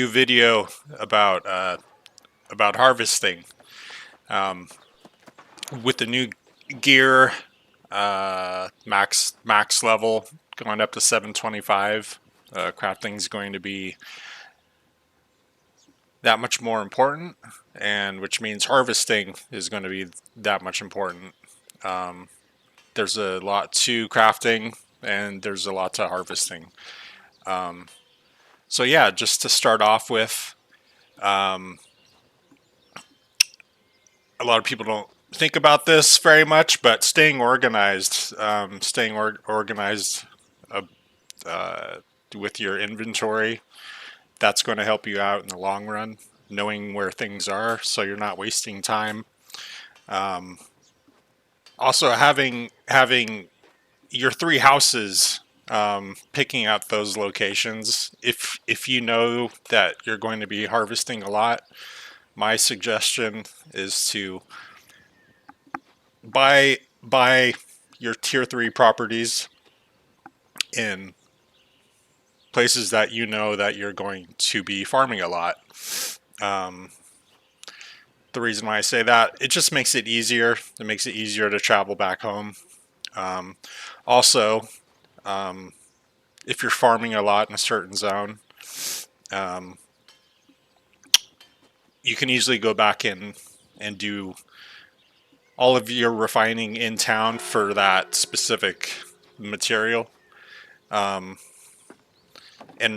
New video about harvesting with the new gear, max level going up to 725. Crafting is going to be that much more important, and which means harvesting is going to be that much important. There's a lot to crafting, and there's a lot to harvesting. So yeah, just to start off with, a lot of people don't think about this very much, but staying organized, organized uh, uh, with your inventory, that's going to help you out in the long run. Knowing where things are, so you're not wasting time. Also, having your three houses, picking out those locations. If you know that you're going to be harvesting a lot, my suggestion is to buy your tier 3 properties in places that you know that you're going to be farming a lot. The reason why I say that, it just makes it easier. It makes it easier to travel back home. Also, if you're farming a lot in a certain zone, um, you can easily go back in and do all of your refining in town for that specific material. And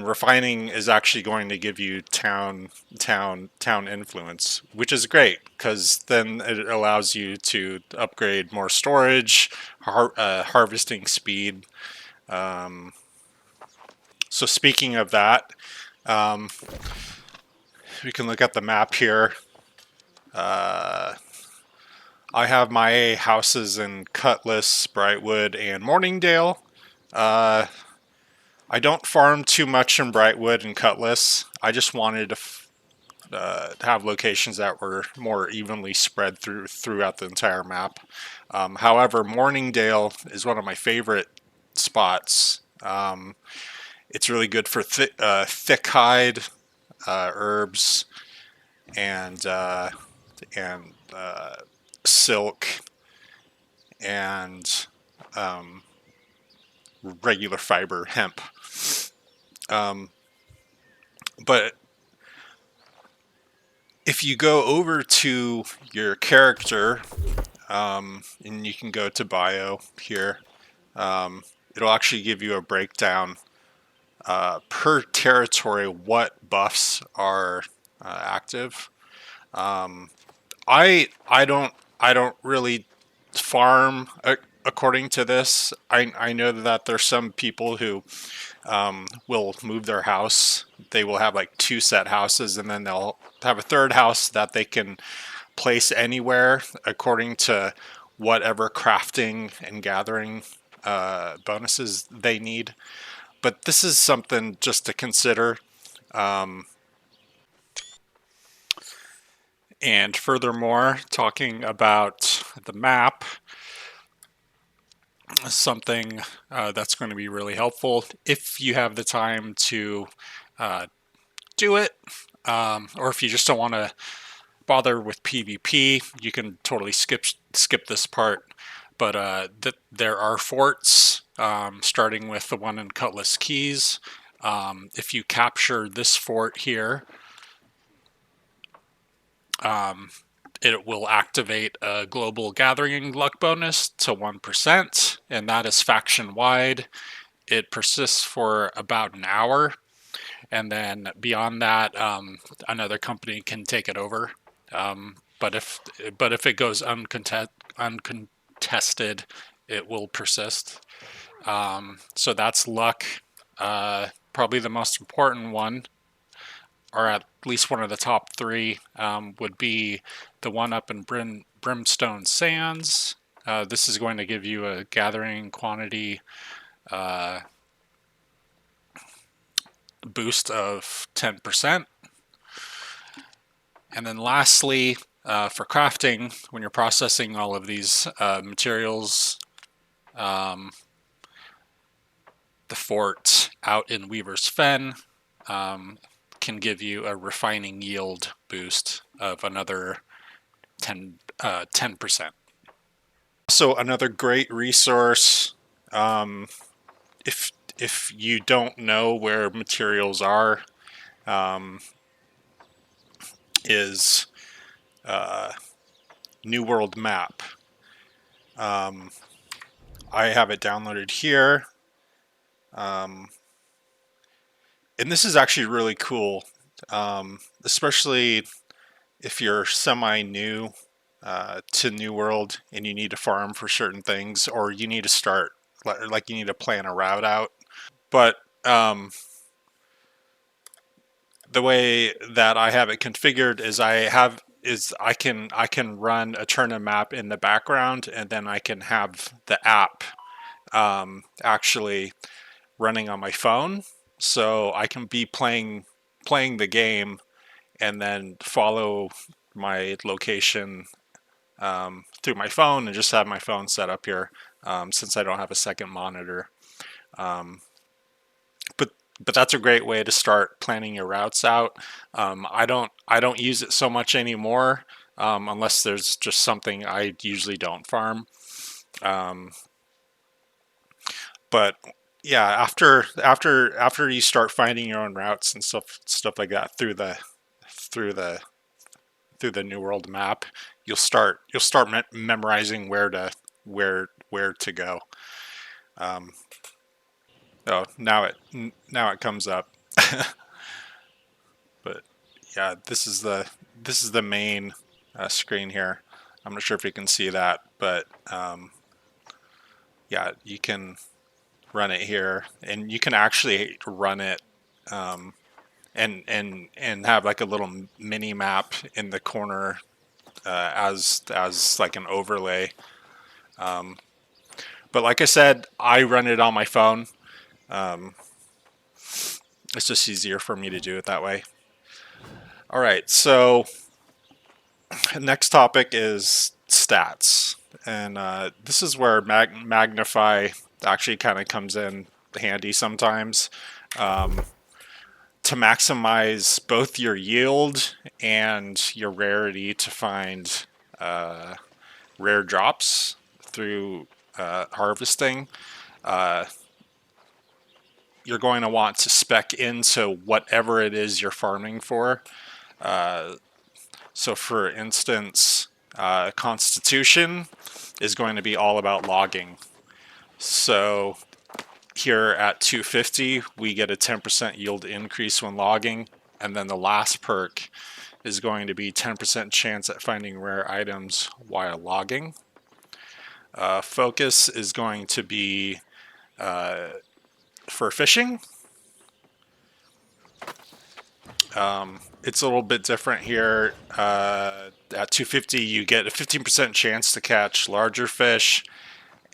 refining is actually going to give you town influence, which is great because then it allows you to upgrade more storage, harvesting speed. So speaking of that, we can look at the map here. I have my houses in Cutlass, Brightwood, and Morningdale. I don't farm too much in Brightwood and Cutlass. I just wanted to have locations that were more evenly spread throughout the entire map. However, Morningdale is one of my favorite spots. It's really good for thick hide, herbs, and silk, and regular fiber hemp. But if you go over to your character, and you can go to bio here, it'll actually give you a breakdown per territory what buffs are active. I don't really farm according to this. I know that there's some people who will move their house. They will have like two set houses, and then they'll have a third house that they can place anywhere according to whatever crafting and gathering bonuses they need. But this is something just to consider. And furthermore, talking about the map, something that's going to be really helpful if you have the time to do it, or if you just don't want to bother with PvP, you can totally skip this part. But there are forts, starting with the one in Cutlass Keys. If you capture this fort here, it will activate a global gathering luck bonus to 1%, and that is faction wide. It persists for about an hour, and then beyond that, another company can take it over. But if it goes uncontested, it will persist. So that's luck. Probably the most important one, or at least one of the top three, would be the one up in Brimstone Sands. This is going to give you a gathering quantity boost of 10%. And then lastly, for crafting, when you're processing all of these materials, the fort out in Weaver's Fen can give you a refining yield boost of another 10%. So another great resource, if you don't know where materials are, is New World Map. I have it downloaded here. And this is actually really cool, especially if you're semi-new to New World and you need to farm for certain things, or you need to start, like you need to plan a route out. But the way that I have it configured is I can run a Turnip map in the background, and then I can have the app actually running on my phone, so I can be playing the game and then follow my location through my phone, and just have my phone set up here, since I don't have a second monitor. But that's a great way to start planning your routes out. I don't use it so much anymore, unless there's just something I usually don't farm. But yeah, after you start finding your own routes and stuff like that through the New World Map, you'll start memorizing where to go. Oh, now it comes up. But yeah, this is the main screen here. I'm not sure if you can see that, but yeah, you can run it here, and you can actually run it and have like a little mini map in the corner as like an overlay. But like I said, I run it on my phone. It's just easier for me to do it that way. All right, so next topic is stats, and this is where Magnify actually kind of comes in handy sometimes, to maximize both your yield and your rarity to find rare drops through harvesting. You're going to want to spec into whatever it is you're farming for. So for instance, Constitution is going to be all about logging. So here at 250, we get a 10% yield increase when logging, and then the last perk is going to be 10% chance at finding rare items while logging. Focus is going to be for fishing. It's a little bit different here. At 250, you get a 15% chance to catch larger fish,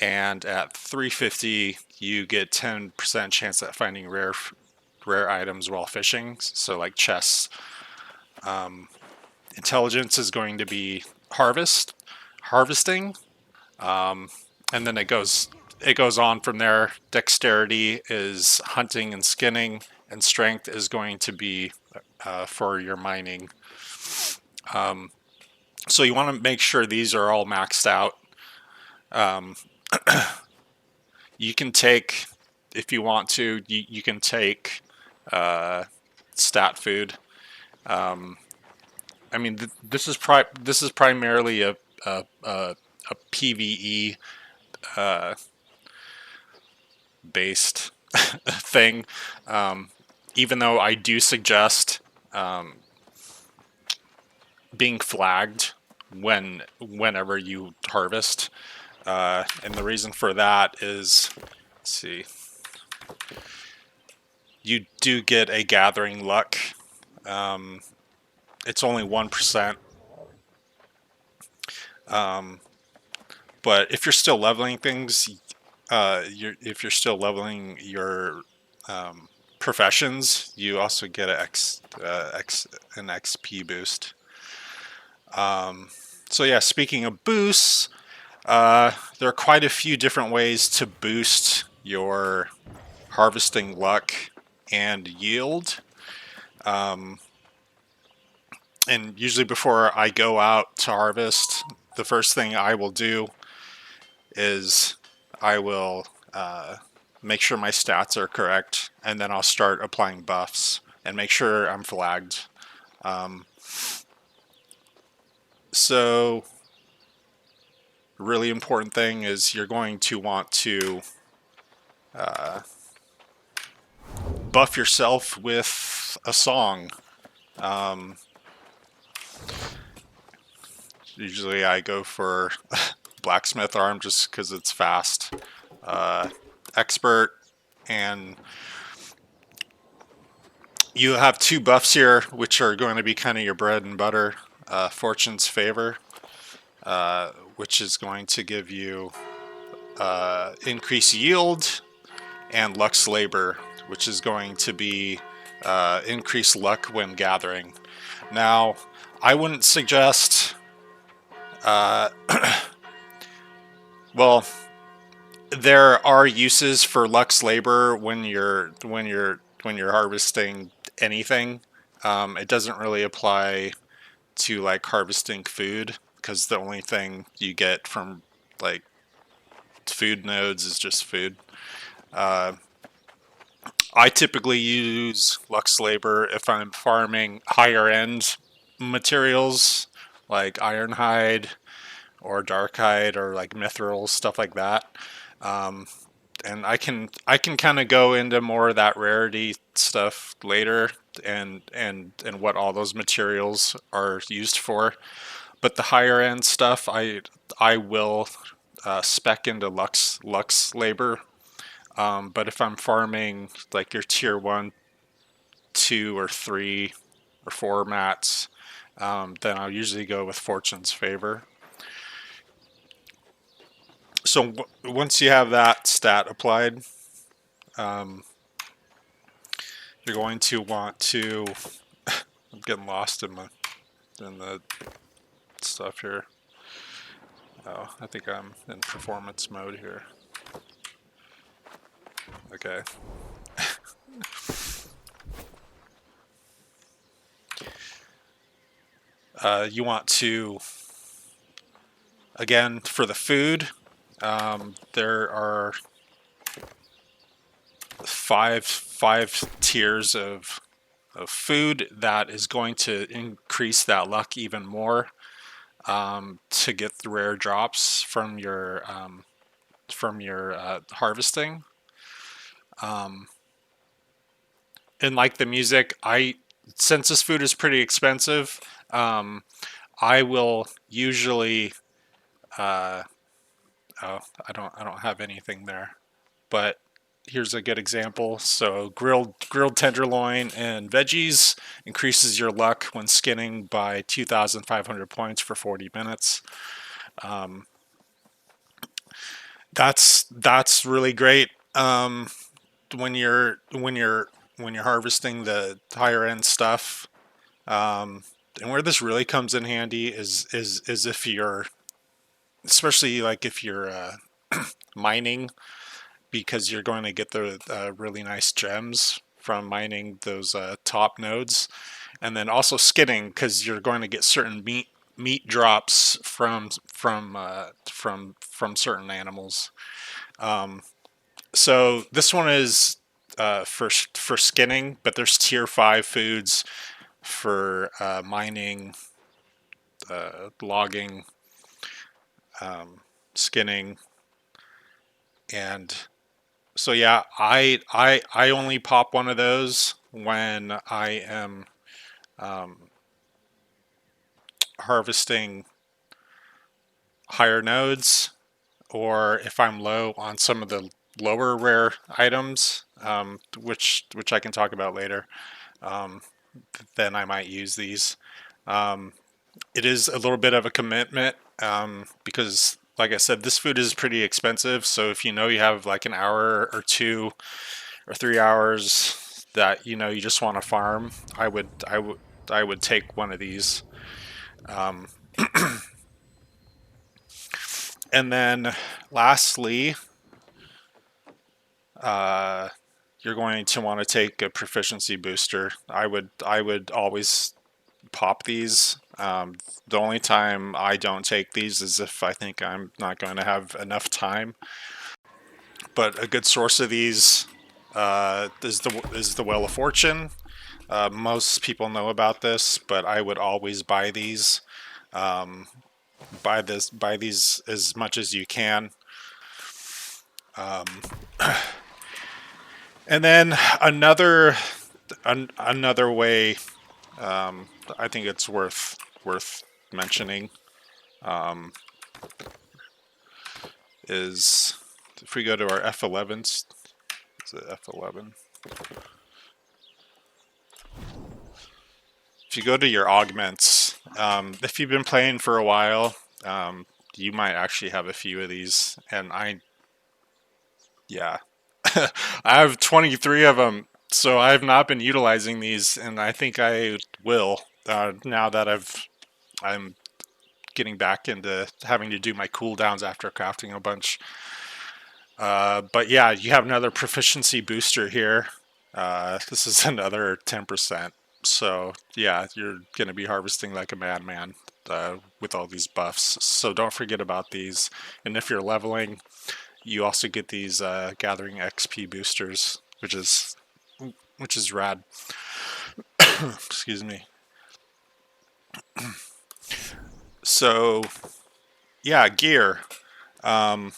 and at 350, you get 10% chance at finding rare items while fishing. So like chests. Intelligence is going to be harvesting, and then it goes on from there. Dexterity is hunting and skinning, and strength is going to be for your mining. So you want to make sure these are all maxed out. You can take, if you want to, you can take stat food. I mean, this is primarily a PVE based thing. Even though I do suggest being flagged whenever you harvest, and the reason for that is, let's see, you do get a gathering luck. It's only 1%. But if you're still leveling things, if you're still leveling your professions, you also get an XP boost. So yeah, speaking of boosts, there are quite a few different ways to boost your harvesting luck and yield. And usually before I go out to harvest, the first thing I will do is I will make sure my stats are correct, and then I'll start applying buffs and make sure I'm flagged. So, really important thing is you're going to want to buff yourself with a song. Usually I go for blacksmith arm just because it's fast, expert, and you have two buffs here, which are going to be kind of your bread and butter. Fortune's Favor, which is going to give you increased yield, and Luck's Labor, which is going to be increased luck when gathering. Now, I wouldn't suggest. Well, there are uses for Luck's Labor when you're harvesting anything. It doesn't really apply to like harvesting food because the only thing you get from like food nodes is just food. I typically use Lux Labor if I'm farming higher end materials like Ironhide or Darkhide or like Mithril, stuff like that. And I can kind of go into more of that rarity stuff later, and what all those materials are used for. But the higher end stuff, I will spec into Lux Labor. But if I'm farming like your tier one, two, or three, or four mats, then I'll usually go with Fortune's Favor. So once you have that stat applied, you're going to want to. I'm getting lost in the stuff here. Oh, I think I'm in performance mode here. Okay. You want to, again, for the food, there are five tiers of food that is going to increase that luck even more, to get the rare drops from your harvesting. And like the music, since this food is pretty expensive, I will usually. Oh, I don't have anything there, but here's a good example. So grilled tenderloin and veggies increases your luck when skinning by 2,500 points for 40 minutes. That's really great. When you're harvesting the higher end stuff. And where this really comes in handy is if you're, especially like if you're mining, because you're going to get the really nice gems from mining those top nodes, and then also skinning because you're going to get certain meat drops from certain animals. So this one is for skinning, but there's tier five foods for mining, logging, skinning, and so yeah, I only pop one of those when I am harvesting higher nodes, or if I'm low on some of the lower rare items, which I can talk about later. Then I might use these. It is a little bit of a commitment, because, like I said, this food is pretty expensive. So if you know you have like an hour or 2 or 3 hours that you just want to farm, I would take one of these. And then lastly, you're going to want to take a proficiency booster. I would always pop these. The only time I don't take these is if I think I'm not going to have enough time. But a good source of these is the Wheel of Fortune. Most people know about this, but I would always buy these. Um, buy these as much as you can. Um, and then another way, I think it's worth mentioning, um, is if we go to our F11s. Is it F11? If you go to your augments, if you've been playing for a while, you might actually have a few of these. And yeah, I have 23 of them, so I have not been utilizing these, and I think I will now that I'm getting back into having to do my cooldowns after crafting a bunch. But yeah, you have another proficiency booster here. This is another 10%. So yeah, you're going to be harvesting like a madman with all these buffs. So don't forget about these. And if you're leveling, you also get these gathering XP boosters, which is rad. Excuse me. So yeah, gear. I'll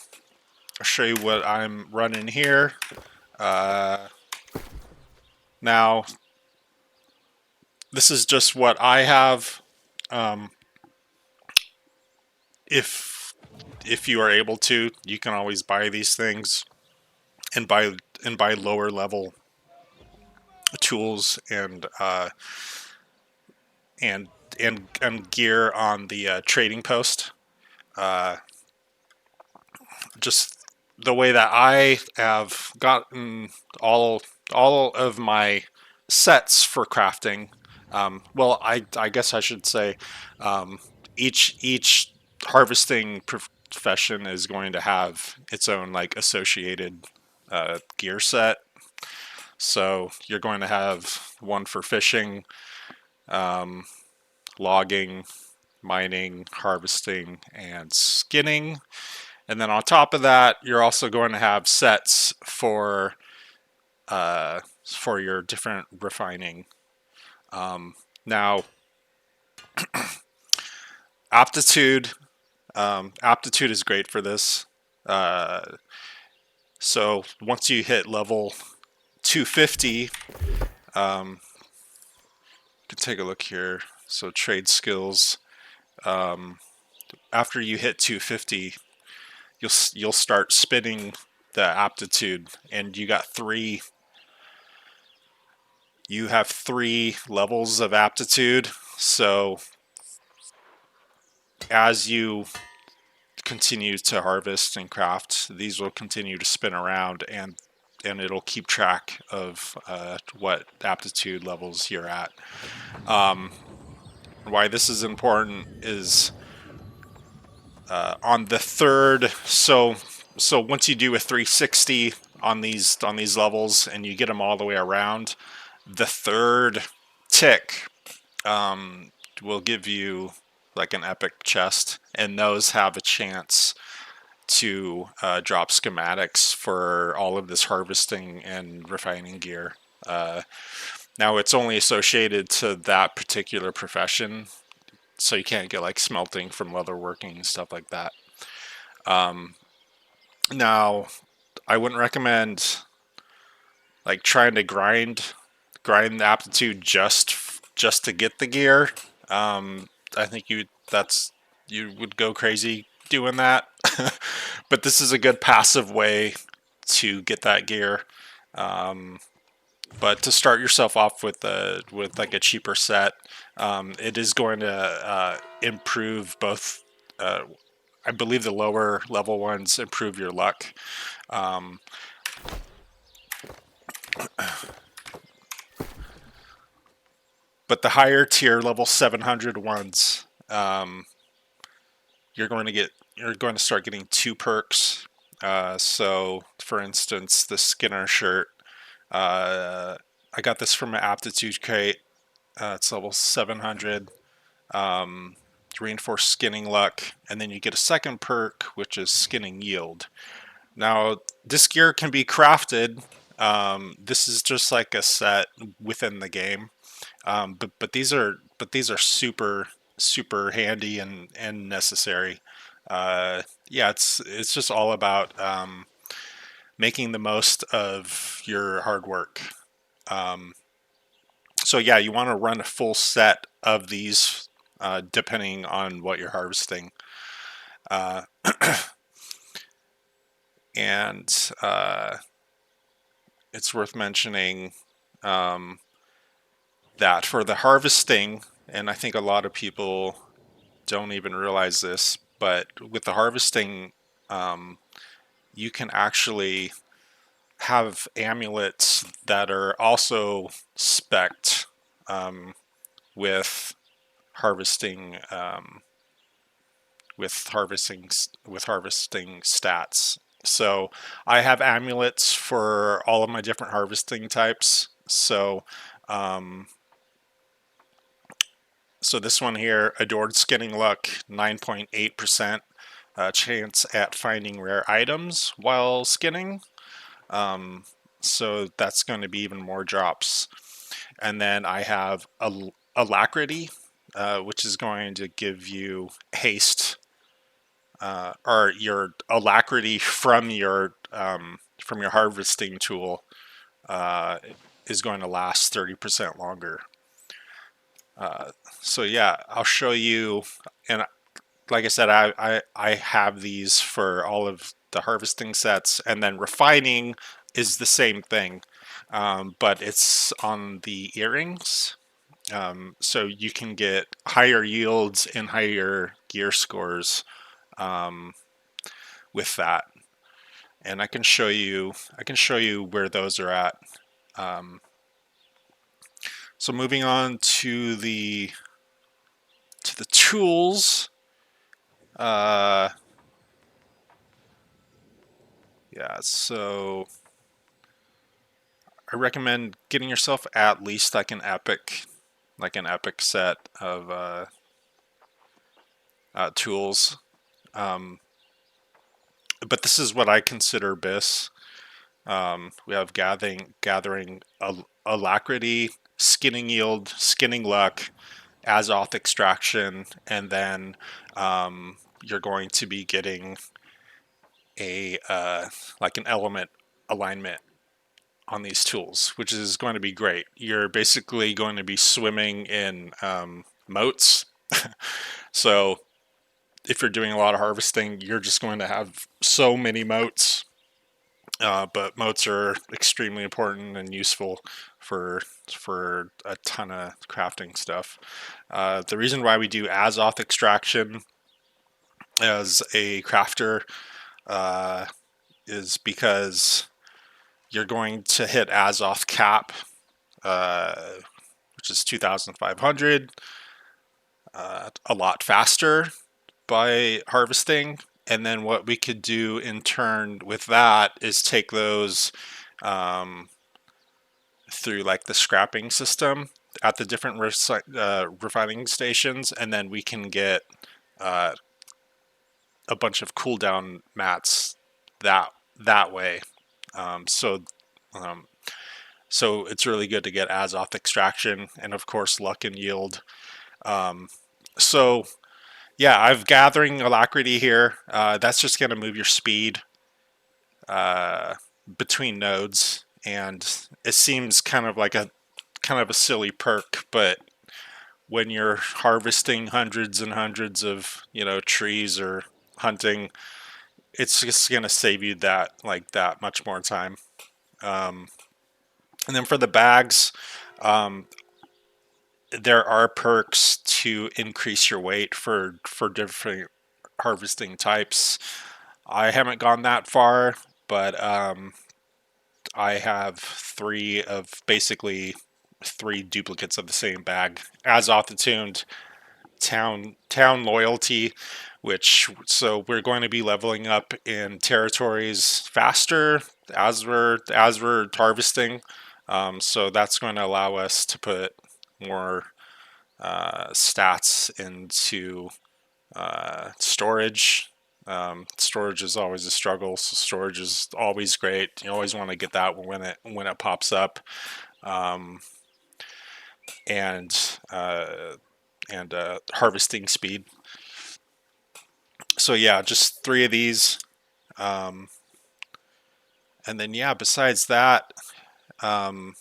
show you what I'm running here. Uh, Now, this is just what I have. Um, if you are able to, you can always buy these things and buy lower level tools and and gear on the trading post. Uh, just the way that I have gotten all of my sets for crafting. Well, I guess I should say um, each harvesting profession is going to have its own like associated gear set. So you're going to have one for fishing, um, logging, mining, harvesting, and skinning. And then on top of that, you're also going to have sets for your different refining. Now, aptitude aptitude is great for this. Uh, so once you hit level 250, you can take a look here. So trade skills. Um, After you hit 250, you'll start spinning the aptitude, and you have three levels of aptitude. So as you continue to harvest and craft, these will continue to spin around, and it'll keep track of what aptitude levels you're at. Why this is important is on the third. So once you do a 360 on these levels and you get them all the way around, the third tick will give you like an epic chest, and those have a chance to drop schematics for all of this harvesting and refining gear. Now it's only associated to that particular profession, so you can't get like smelting from leatherworking and stuff like that. Now, I wouldn't recommend like trying to grind the aptitude just to get the gear. I think you would go crazy doing that. But this is a good passive way to get that gear. But to start yourself off with like a cheaper set, it is going to improve both. I believe the lower level ones improve your luck. Um, but the higher tier level 700 ones, you're going to start getting two perks. So, for instance, the Skinner shirt. I got this from an aptitude crate. It's level 700. Reinforced skinning luck, and then you get a second perk, which is skinning yield. Now, this gear can be crafted. This is just like a set within the game, but these are super handy and necessary. Yeah, it's just all about making the most of your hard work. Um, so yeah, you want to run a full set of these depending on what you're harvesting. Uh, and it's worth mentioning um, that for the harvesting, and I think a lot of people don't even realize this, but with the harvesting, um, you can actually have amulets that are also spec'd um, with harvesting with harvesting stats. So I have amulets for all of my different harvesting types. Um, so this one here, Adored Skinning Luck, 9.8% chance at finding rare items while skinning. Um, so that's going to be even more drops. And then I have Alacrity, which is going to give you haste, or your alacrity from your harvesting tool uh, is going to last 30% longer. So yeah, I'll show you, and like I said, I have these for all of the harvesting sets, and then refining is the same thing, but it's on the earrings. So you can get higher yields and higher gear scores um, with that. And I can show you where those are at. Um, so moving on to the tools. Uh, yeah, so I recommend getting yourself at least like an epic set of tools. Um, but this is what I consider BIS. We have gathering alacrity, skinning yield, skinning luck, Azoth extraction, and then you're going to be getting a like an element alignment on these tools, which is going to be great. You're basically going to be swimming in moats. So if you're doing a lot of harvesting, you're just going to have so many moats. But moats are extremely important and useful for a ton of crafting stuff. The reason why we do Azoth extraction as a crafter uh, is because you're going to hit Azoth cap, uh, which is 2,500, a lot faster by harvesting. And then what we could do in turn with that is take those um, through like the scrapping system at the different refining stations, and then we can get uh, a bunch of cooldown mats that way. Um, so um, so it's really good to get Azoth extraction and of course luck and yield. Um, so yeah, I've gathering alacrity here. That's just going to move your speed uh, between nodes, and it seems kind of a silly perk, but when you're harvesting hundreds and hundreds of trees or hunting, it's just going to save you that much more time. Um, and then for the bags, um, there are perks to increase your weight for different harvesting types. I haven't gone that far, but I have basically three duplicates of the same bag. Azoth attuned, town loyalty, which so we're going to be leveling up in territories faster as we're harvesting. So that's going to allow us to put more stats into storage. Storage is always a struggle, so storage is always great. You always want to get that when it pops up, um, and harvesting speed. So yeah, just 3 of these, um, and then yeah, besides that, um,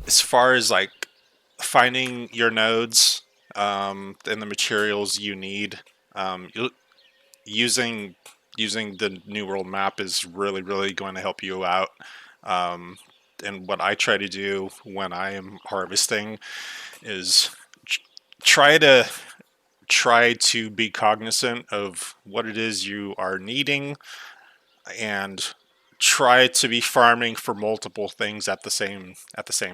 as far as like finding your nodes and the materials you need, um, using using the New World map is really going to help you out. Um, and what I try to do when I am harvesting is try to try to be cognizant of what it is you are needing, and try to be farming for multiple things at the same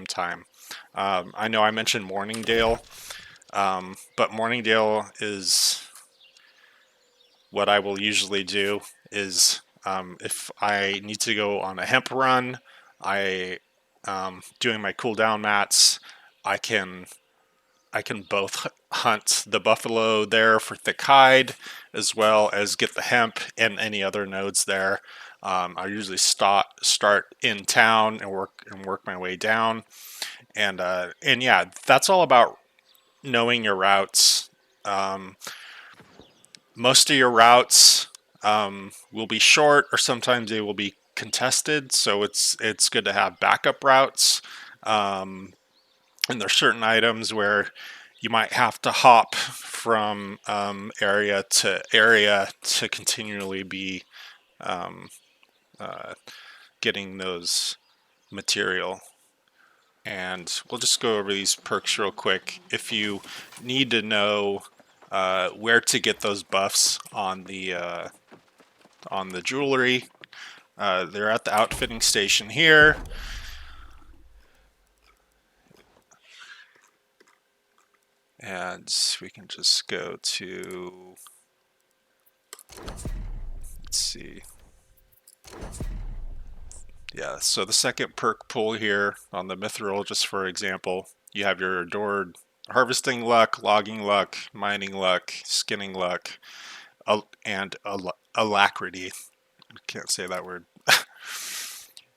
time. I know I mentioned Morningdale, but Morningdale is what I will usually do is, if I need to go on a hemp run, I doing my cooldown mats, I can both hunt the buffalo there for thick hide, as well as get the hemp and any other nodes there. I usually start in town and work my way down, and yeah, that's all about knowing your routes. Um, Most of your routes will be short, or sometimes they will be contested, so it's good to have backup routes. Um, and there's certain items where you might have to hop from area to area to continually be um, uh, getting those material. And we'll just go over these perks real quick. If you need to know where to get those buffs on the jewelry, they're at the outfitting station here. And we can just go to, let's see. Yeah, so the second perk pull here on the mithril, just for example, you have your adored harvesting luck, logging luck, mining luck, skinning luck, and alacrity. Can't say that word.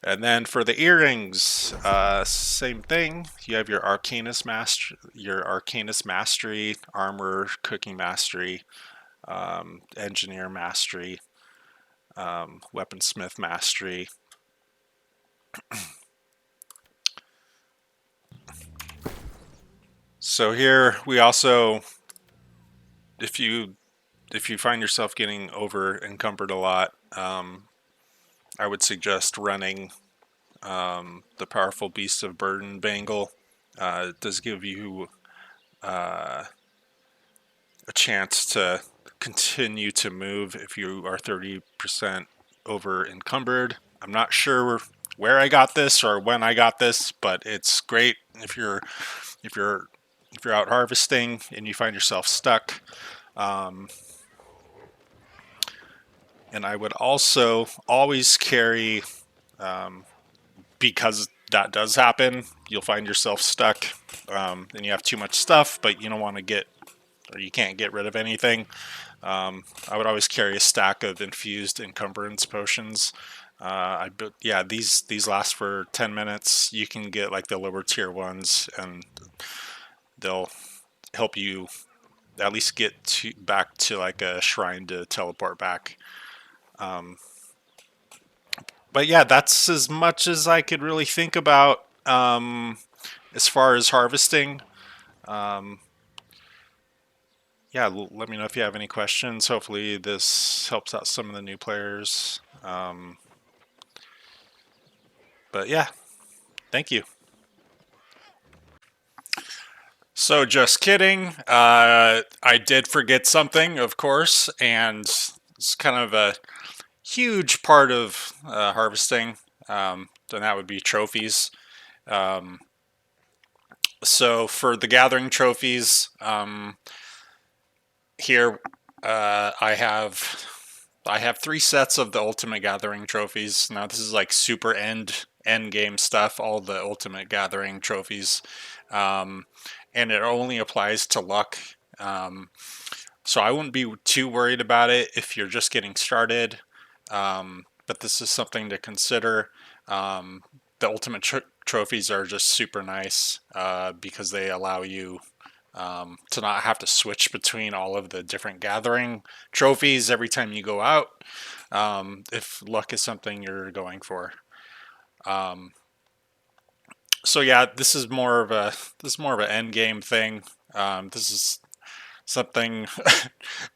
And then for the earrings, same thing. You have your Arcanist Mastery, Armor Cooking Mastery, Engineer Mastery, Weaponsmith Mastery. So here we also, if you find yourself getting over encumbered a lot, I would suggest running the Powerful Beasts of Burden Bangle. It does give you a chance to continue to move if you are 30% over encumbered. I'm not sure where I got this or when I got this, but it's great if you're out harvesting and you find yourself stuck. And I would also always carry, because that does happen, you'll find yourself stuck, and you have too much stuff, but you don't want to get, or you can't get rid of anything. I would always carry a stack of infused encumbrance potions. Yeah, these last for 10 minutes. You can get like the lower tier ones, and they'll help you at least get back to like a shrine to teleport back. But yeah, that's as much as I could really think about as far as harvesting. Um, yeah, let me know if you have any questions. Hopefully, this helps out some of the new players. But yeah, thank you. So, just kidding. I did forget something, of course, and it's kind of a huge part of harvesting, and that would be trophies. Um, so, for the gathering trophies, here I have I have 3 sets of the Ultimate Gathering trophies. Now this is like super end game stuff, all the Ultimate Gathering trophies, um, and it only applies to luck. Um, so I wouldn't be too worried about it if you're just getting started. But this is something to consider. Um, the Ultimate trophies are just super nice because they allow you to not have to switch between all of the different gathering trophies every time you go out, if luck is something you're going for. Um, so yeah, this is more of an end game thing. This is something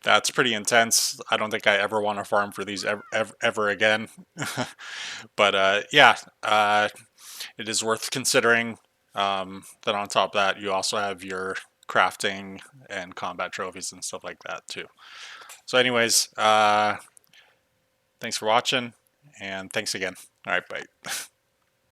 that's pretty intense. I don't think I ever want to farm for these ever again. But yeah, it is worth considering. Then on top of that, you also have your crafting and combat trophies and stuff like that too. So, anyways, thanks for watching, and thanks again. All right, bye.